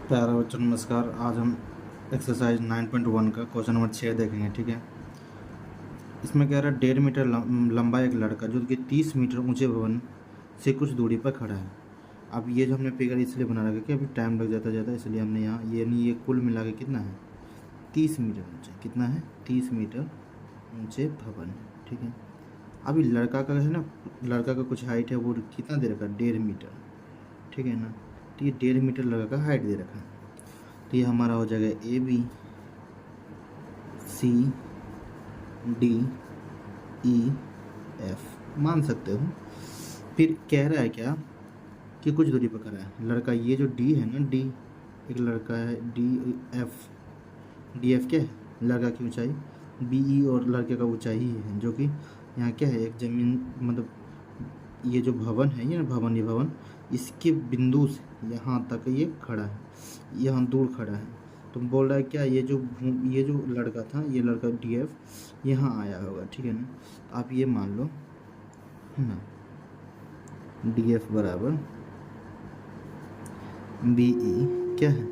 प्यारे बच्चों नमस्कार। आज हम एक्सरसाइज 9.1 का क्वेश्चन नंबर 6 देखेंगे। ठीक है, इसमें कह रहा है 1.5 मीटर लंबा एक लड़का जो कि 30 मीटर ऊंचे भवन से कुछ दूरी पर खड़ा है। अब ये जो हमने फिगर इसलिए बना रखा है कि अभी टाइम लग जाता ज़्यादा, इसलिए हमने यहाँ ये कुल मिला के कितना है 30 मीटर ऊंचे, कितना है 30 मीटर ऊंचे भवन। ठीक है, अभी लड़का का है ना, लड़का का कुछ हाइट है, वो कितना दे रखा है 1.5 मीटर। ठीक है ना, तो ये 1.5 मीटर लड़का का हाइट दे रखा है। तो ये हमारा हो जाएगा ABCDEF मान सकते हो। फिर कह रहा है क्या कि कुछ दूरी पर खड़ा है लड़का। ये जो डी है ना, डी एक लड़का है, डी एफ क्या है लड़का की ऊंचाई, BE और लड़के का ऊंचाई ही है, जो कि यहाँ क्या है एक ज़मीन, मतलब ये जो भवन है, ये भवन, ये भवन इसके बिंदु से यहाँ तक ये खड़ा है, यहाँ दूर खड़ा है। तो बोल रहा है क्या ये जो लड़का था, ये लड़का DF यहाँ आया होगा। ठीक है ना, तो आप ये मान लो है ना, DF बराबर BE क्या है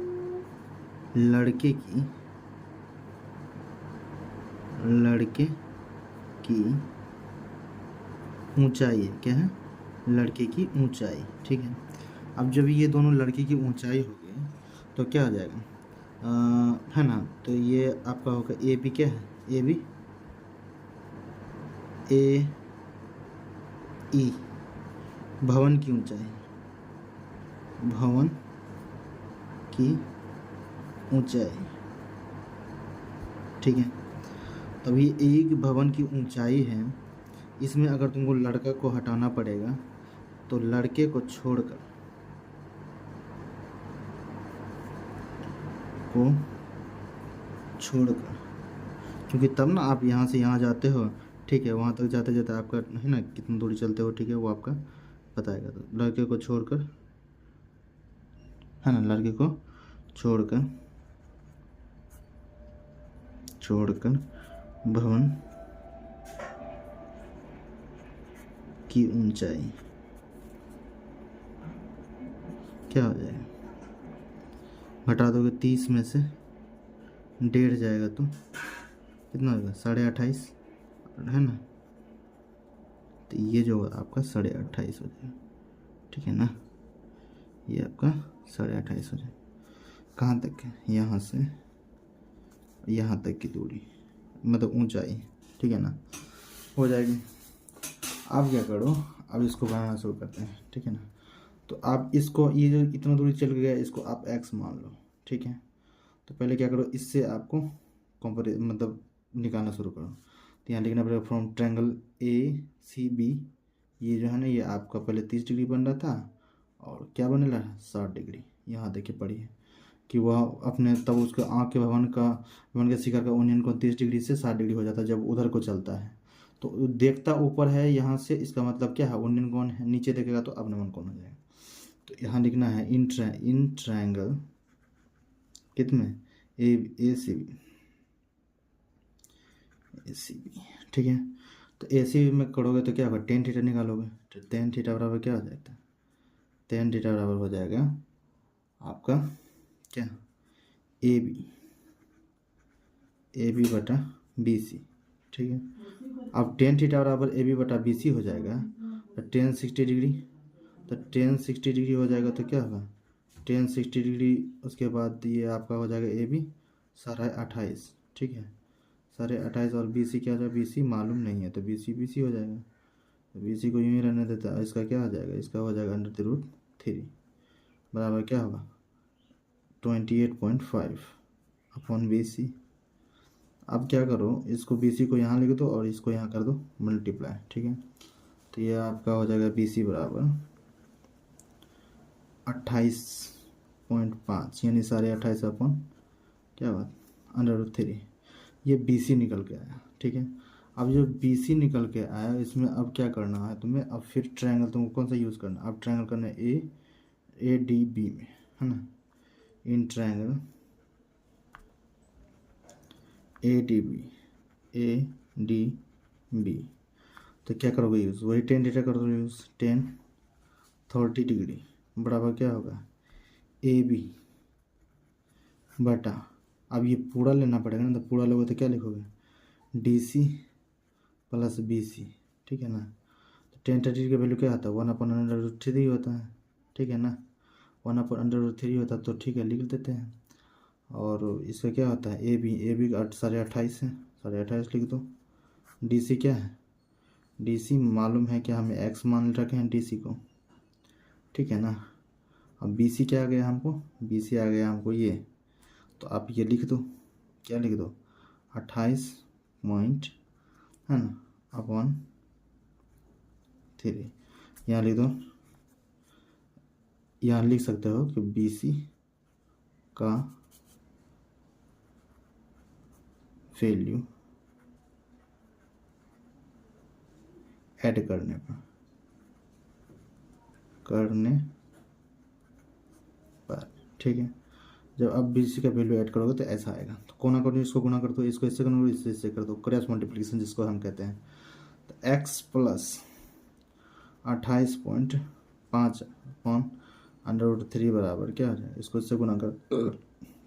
लड़के की ऊंचाई है। क्या है लड़के की ऊंचाई। ठीक है, अब जब ये दोनों लड़के की ऊंचाई हो गई तो क्या हो जाएगा है ना, तो ये आपका होगा AB क्या है AB AE भवन की ऊंचाई, भवन की ऊंचाई। ठीक है, तभी एक भवन की ऊंचाई है, इसमें अगर तुमको लड़का को हटाना पड़ेगा तो लड़के को छोड़कर क्योंकि तब ना आप यहाँ से यहाँ जाते हो। ठीक है, वहाँ तक जाते जाते आपका है ना कितनी दूरी चलते हो, ठीक है, वो आपका बताएगा। तो लड़के को छोड़कर है ना, लड़के को छोड़कर भवन की ऊंचाई क्या हो जाएगा, घटा दोगे 30 में से 1.5 जाएगा तो कितना होगा 28.5 है ना, तो ये जो आपका 28.5 हो जाएगा। ठीक है ना, ये आपका 28.5 हो जाएगा। कहाँ तक है, यहाँ से यहाँ तक की दूरी, मतलब ऊंचाई। ठीक है ना, हो जाएगी। आप क्या करो, अब इसको बनाना शुरू करते हैं। ठीक है ना, तो आप इसको ये जो इतना दूरी चल गया इसको आप x मान लो। ठीक है, तो पहले क्या करो, इससे आपको कंपेयर मतलब निकालना शुरू करो। तो यहाँ लिखना पड़ेगा फ्रॉम ट्रायंगल ACB, ये जो है ना ये आपका पहले 30 डिग्री बन रहा था और क्या बने रहा 60 डिग्री। यहाँ देखिए पढ़िए कि वह अपने तब उसके आँख के भवन के शिखर का ओनियन को 30 डिग्री से 60 डिग्री हो जाता है जब उधर को चलता है। तो देखता ऊपर है यहाँ से, इसका मतलब क्या है ओनियन कोण है, नीचे देखेगा तो अवनमन कोण हो जाएगा। तो यहाँ लिखना है इन ट्रायंगल कितने ACB। ठीक है, तो ACB में करोगे तो क्या होगा, टेन थीटा निकालोगे तो टेन थीटा बराबर क्या हो जाता है, टेन थीटा बराबर हो जाएगा आपका क्या AB बटा BC। ठीक है, अब टेन थीटा बराबर AB बटा BC हो जाएगा तो टेन 60 डिग्री, तो टेन 60 डिग्री हो जाएगा तो क्या होगा टेन 60 डिग्री, उसके बाद ये आपका हो जाएगा AB 28.5। ठीक है, 28.5 और BC क्या हो जाएगा, BC मालूम नहीं है तो BC हो जाएगा। तो BC को यूँ ही रहने देता है, इसका क्या हो जाएगा, इसका हो जाएगा √3 बराबर क्या होगा 28.5 अपॉन BC। अब क्या करो, इसको BC को यहाँ लिख दो और इसको यहाँ कर दो मल्टीप्लाई। ठीक है, तो ये आपका हो जाएगा BC बराबर 28.5 यानी 28.5 अपॉन क्या बात √3, ये BC निकल के आया। ठीक है, अब जो BC निकल के आया इसमें अब क्या करना है तुम्हें, अब फिर ट्रायंगल तुमको कौन सा यूज़ करना है, अब ट्रायंगल करना है ADB में है ना, इन ट्रायंगल ADB तो क्या करोगे यूज़, वही टेन थीटा कर दो यूज़, टेन 30 डिग्री बराबर क्या होगा AB बटा, अब ये पूरा लेना पड़ेगा ना, तो पूरा लोगे तो क्या लिखोगे, DC प्लस BC, ठीक है ना। तो tan 30 का वैल्यू क्या आता है, 1/√3 होता है, ठीक है ना, 1/√3 होता है, तो ठीक है लिख देते हैं। और इसका क्या होता है, ए बी 28.5 है, 28.5 लिख दो। DC क्या है, DC मालूम है कि हमें x मान रखे हैं DC को, ठीक है ना। अब BC क्या आ गया हमको, BC आ गया हमको ये, तो आप ये लिख दो, क्या लिख दो, 28 पॉइंट, है ना, अपॉन 3, यहाँ लिख दो। यहाँ लिख सकते हो कि BC का वैल्यू ऐड करने पर, ठीक है। जब आप BC का वैल्यू ऐड करोगे तो ऐसा आएगा। तो कोना करो, इसको गुना कर दो, इसको इससे कर दो, इससे कर दो, क्रॉस मल्टीप्लिकेशन जिसको हम कहते हैं। तो x प्लस 28.5 अपॉन √3 बराबर क्या हो जाएगा, इसको इससे गुना कर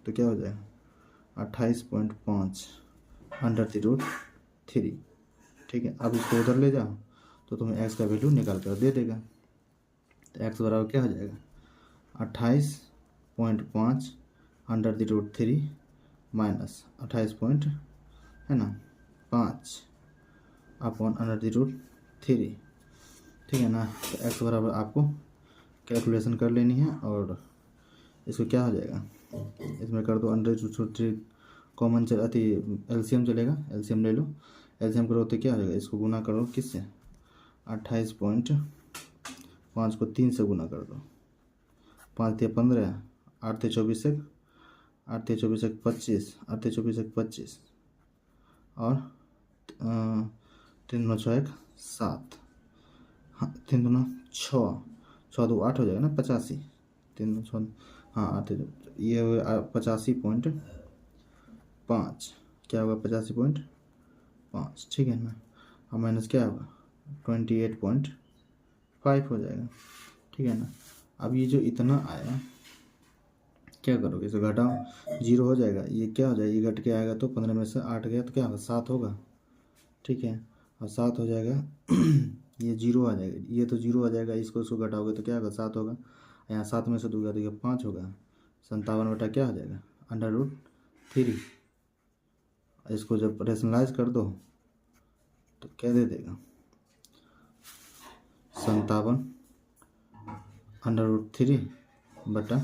तो क्या हो जाएगा, 28.5 √3, ठीक है। अब इसको उधर ले जाओ तो तुम्हें x का वैल्यू निकाल कर दे देगा। तो x बराबर क्या हो जाएगा, 28.5 √3 माइनस 28 पॉइंट, है ना, 5 अपॉन √3, ठीक है ना। तो x बराबर आपको कैलकुलेशन कर लेनी है, और इसको क्या हो जाएगा, इसमें कर दो √3 कॉमन अति LCM चलेगा, LCM ले लो, LCM करो तो क्या हो जाएगा, इसको गुना करो किससे, 28.5 को 3 से गुना कर दो, 5 × 15, 8 × 24 8 × 24 25, 8 × 24 25, और 3 × 6 7, हाँ 3 × 6, 6 2 8 हो जाएगा ना, 85, 3 6, हाँ 8, ये 85.5, क्या होगा 85.5, ठीक है ना। और माइनस क्या होगा 28.5 हो जाएगा, ठीक है ना। अब ये जो इतना आया क्या करोगे, इसे घटाओ, 0 हो जाएगा, ये क्या हो जाएगा, ये घट के आएगा तो 15 में से 8 गया तो क्या होगा, 7 होगा, ठीक है। और 7 हो जाएगा ये 0 आ जाएगा, ये तो 0 आ जाएगा, इसको इसको घटाओगे तो क्या होगा, 7 होगा, यहाँ 7 में से 2 गया तो ये 5 होगा, 57 बटा क्या हो जाएगा, √3। इसको जब रेशनलाइज कर दो तो क्या दे देगा, 57 √3 बटा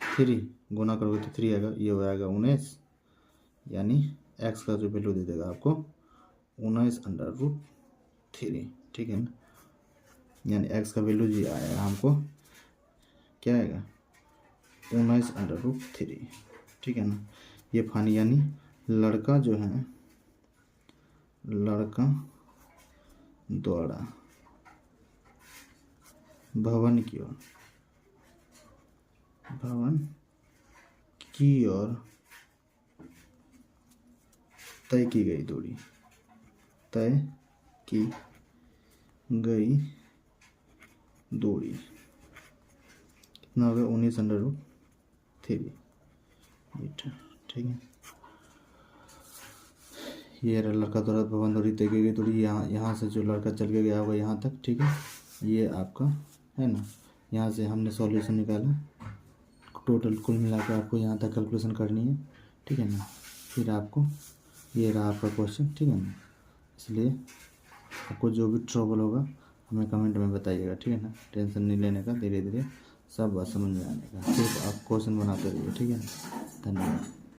3, गुना करोगे तो 3 आएगा, ये हो जाएगा 19, यानी x का जो वैल्यू दे देगा आपको 19/√3, ठीक है ना। यानी x का वैल्यू जी आएगा हमको क्या आएगा, 19/√3, ठीक है ना। ये फानी यानी लड़का जो है, लड़का द्वारा भवन की ओर तय की गई दूरी, कितना हो गया, 19/√3 मीटर, ठीक है। ये लड़का द्वारा भवन दूरी तय की गई दूरी, यहाँ से जो लड़का चल के गया होगा यहाँ तक, ठीक है। ये आपका है ना, यहाँ से हमने सॉल्यूशन निकाला, टोटल कुल मिला के आपको यहाँ तक कैलकुलेशन करनी है, ठीक है ना। फिर आपको ये रहा आपका क्वेश्चन, ठीक है ना। इसलिए आपको जो भी ट्रबल होगा हमें कमेंट में बताइएगा, ठीक है ना। टेंशन नहीं लेने का, धीरे धीरे सब बात समझ में आने का, सिर्फ आप क्वेश्चन बनाते रहिए, ठीक है ना। धन्यवाद।